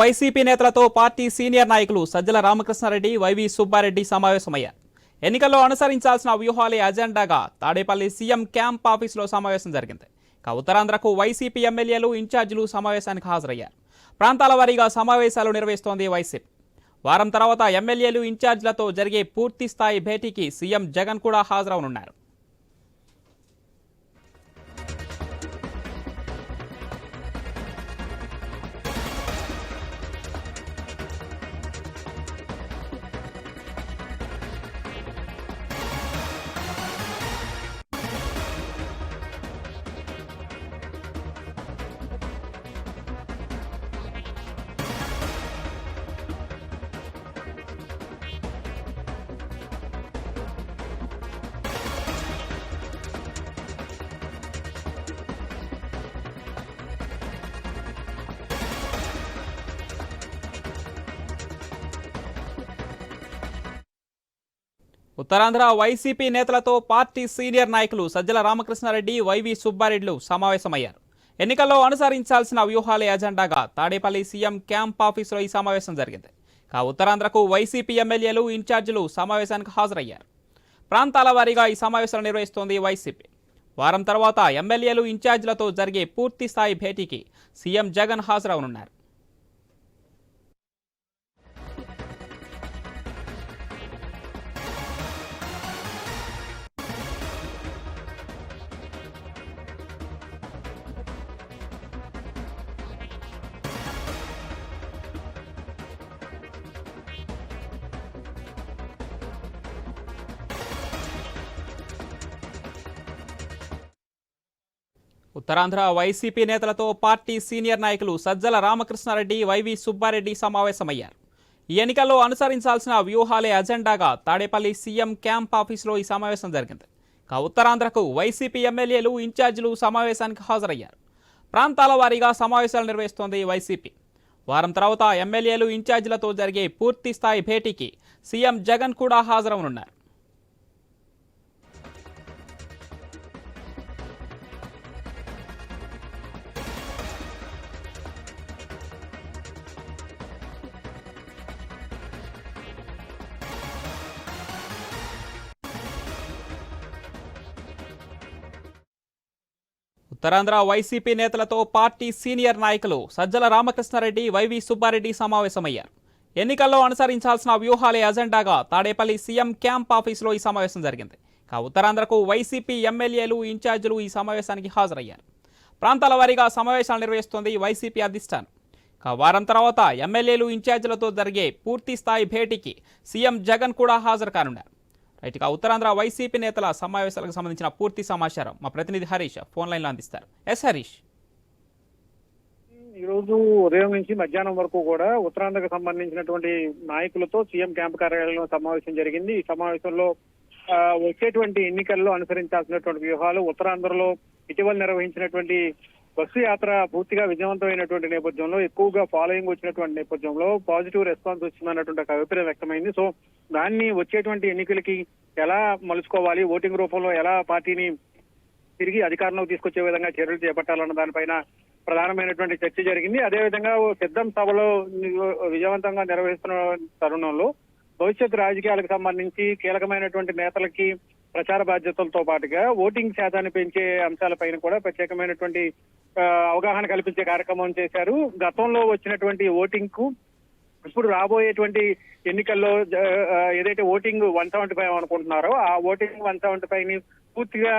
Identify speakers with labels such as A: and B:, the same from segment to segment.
A: YCP నేతలతో party senior నాయకులు Sajjala Ramakrishna Reddy, YV Subbareddy సమావేశమయ్యారు. ఎన్నికల్లో అనుసరించాల్సిన వ్యూహాలే అజెండాగా తాడేపల్లి సీఎం క్యాంప్ ఆఫీసులో సమావేశం జరిగింది. ఉత్తరాంధ్రకు వైసీపీ ఎమ్మెల్యేలు, ఇన్ఛార్జీలు సమావేశానికి హాజరయ్యారు. ప్రాంతాల వారీగా సమావేశాలు నిర్వహిస్తోంది వైసీపీ. వారం తర్వాత ఎమ్మెల్యేలు, ఇన్ఛార్జీలతో జరిగే పూర్తి స్థాయి భేటీకి సీఎం జగన్ కూడా హాజరవనున్నారు. ఉత్తరాంధ్ర వైసీపీ నేతలతో పార్టీ సీనియర్ నాయకులు సజ్జల రామకృష్ణారెడ్డి, వైవి సుబ్బారెడ్డిలు సమావేశమయ్యారు. ఎన్నికల్లో అనుసరించాల్సిన వ్యూహాలే అజెండాగా తాడేపల్లి సీఎం క్యాంప్ ఆఫీసులో ఈ సమావేశం జరిగింది. ఉత్తరాంధ్రకు వైసీపీ ఎమ్మెల్యేలు, ఇన్ఛార్జీలు సమావేశానికి హాజరయ్యారు. ప్రాంతాల వారీగా ఈ సమావేశాలు నిర్వహిస్తోంది వైసీపీ. వారం తర్వాత ఎమ్మెల్యేలు, ఇన్ఛార్జీలతో జరిగే పూర్తి స్థాయి భేటీకి సీఎం జగన్ హాజరవనున్నారు. ఉత్తరాంధ్ర వైసీపీ నేతలతో పార్టీ సీనియర్ నాయకులు సజ్జల రామకృష్ణారెడ్డి, వైవి సుబ్బారెడ్డి సమావేశమయ్యారు. ఈ ఎన్నికల్లో అనుసరించాల్సిన వ్యూహాలే అజెండాగా తాడేపల్లి సీఎం క్యాంప్ ఆఫీసులో ఈ సమావేశం జరిగింది. ఉత్తరాంధ్రకు వైసీపీ ఎమ్మెల్యేలు, ఇన్ఛార్జీలు సమావేశానికి హాజరయ్యారు. ప్రాంతాల వారీగా సమావేశాలు నిర్వహిస్తోంది వైసీపీ. వారం తర్వాత ఎమ్మెల్యేలు, ఇన్ఛార్జీలతో జరిగే పూర్తి స్థాయి భేటీకి సీఎం జగన్ కూడా హాజరవనున్నారు. ఉత్తరాంధ్ర వైసీపీ నేతలతో పార్టీ సీనియర్ నాయకులు సజ్జల రామకృష్ణారెడ్డి, వైవి సుబ్బారెడ్డి సమావేశమయ్యారు. ఎన్నికల్లో అనుసరించాల్సిన వ్యూహాలే అజెండాగా తాడేపల్లి సీఎం క్యాంప్ ఆఫీసులో ఈ సమావేశం జరిగింది. ఉత్తరాంధ్రకు వైసీపీ ఎమ్మెల్యేలు, ఇన్ఛార్జీలు ఈ సమావేశానికి హాజరయ్యారు. ప్రాంతాల వారీగా సమావేశాలు నిర్వహిస్తోంది వైసీపీ అధిష్టానం. వారం తర్వాత ఎమ్మెల్యేలు, ఇన్ఛార్జీలతో జరిగే పూర్తి స్థాయి భేటీకి సీఎం జగన్ కూడా హాజరు కానున్నారు. ఉత్తరాంధ్ర వైసీపీ నేతల సమావేశాలకు సంబంధించిన పూర్తి సమాచారం మా ప్రతినిధి హరీష్ ఫోన్ లైన్లో అందిస్తారు. ఎస్ హరీష్.
B: ఈ రోజు ఉదయం నుంచి మధ్యాహ్నం వరకు కూడా ఉత్తరాంధ్రకు సంబంధించినటువంటి నాయకులతో సీఎం క్యాంప్ కార్యాలయంలో సమావేశం జరిగింది. ఈ సమావేశంలో వచ్చేటువంటి ఎన్నికల్లో అనుసరించాల్సినటువంటి వ్యూహాలు, ఉత్తరాంధ్రలో ఇటీవల నిర్వహించినటువంటి బస్సు యాత్ర పూర్తిగా విజయవంతమైనటువంటి నేపథ్యంలో, ఎక్కువగా ఫాలోయింగ్ వచ్చినటువంటి నేపథ్యంలో పాజిటివ్ రెస్పాన్స్ వచ్చిందన్నటువంటి ఒక అభిప్రాయం వ్యక్తమైంది. సో దాన్ని వచ్చేటువంటి ఎన్నికలకి ఎలా మలుచుకోవాలి, ఓటింగ్ రూపంలో ఎలా పార్టీని తిరిగి అధికారంలోకి తీసుకొచ్చే విధంగా చర్యలు చేపట్టాలన్న దానిపైన ప్రధానమైనటువంటి చర్చ జరిగింది. అదేవిధంగా సిద్ధం సభలో విజయవంతంగా నిర్వహిస్తున్న తరుణంలో భవిష్యత్ రాజకీయాలకు సంబంధించి కీలకమైనటువంటి నేతలకి ప్రచార బాధ్యతలతో పాటుగా ఓటింగ్ శాతాన్ని పెంచే అంశాలపైన కూడా ప్రత్యేకమైనటువంటి అవగాహన కల్పించే కార్యక్రమం చేశారు. గతంలో వచ్చినటువంటి ఓటింగ్ కు ఇప్పుడు రాబోయేటువంటి ఎన్నికల్లో ఏదైతే ఓటింగ్ 175 అనుకుంటున్నారో ఆ ఓటింగ్ 175 ని పూర్తిగా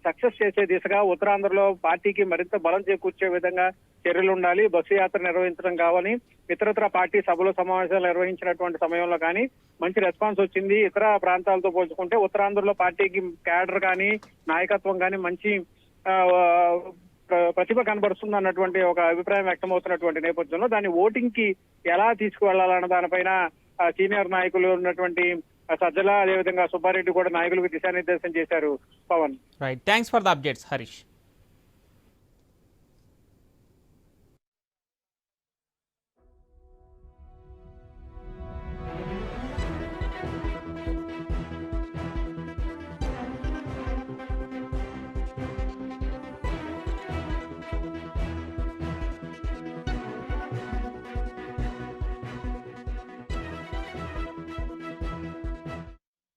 B: సక్సెస్ చేసే దిశగా ఉత్తరాంధ్రలో పార్టీకి మరింత బలం చేకూర్చే విధంగా చర్యలు ఉండాలి. బస్సు యాత్ర నిర్వహించడం కావాలి. ఇతరత్ర పార్టీ సభలు, సమావేశాలు నిర్వహించినటువంటి సమయంలో కానీ మంచి రెస్పాన్స్ వచ్చింది. ఇతర ప్రాంతాలతో పోల్చుకుంటే ఉత్తరాంధ్రలో పార్టీకి క్యాడర్ కానీ, నాయకత్వం కానీ మంచి ప్రతిభ కనబరుస్తుంది అన్నటువంటి ఒక అభిప్రాయం వ్యక్తమవుతున్నటువంటి నేపథ్యంలో దాన్ని ఓటింగ్ కి ఎలా తీసుకువెళ్లాలన్న దానిపైన సీనియర్ నాయకులు ఉన్నటువంటి సజ్జల, అదేవిధంగా సుబ్బారెడ్డి కూడా నాయకులకు దిశానిర్దేశం చేశారు. Pawan,
A: right, thanks for the updates Harish.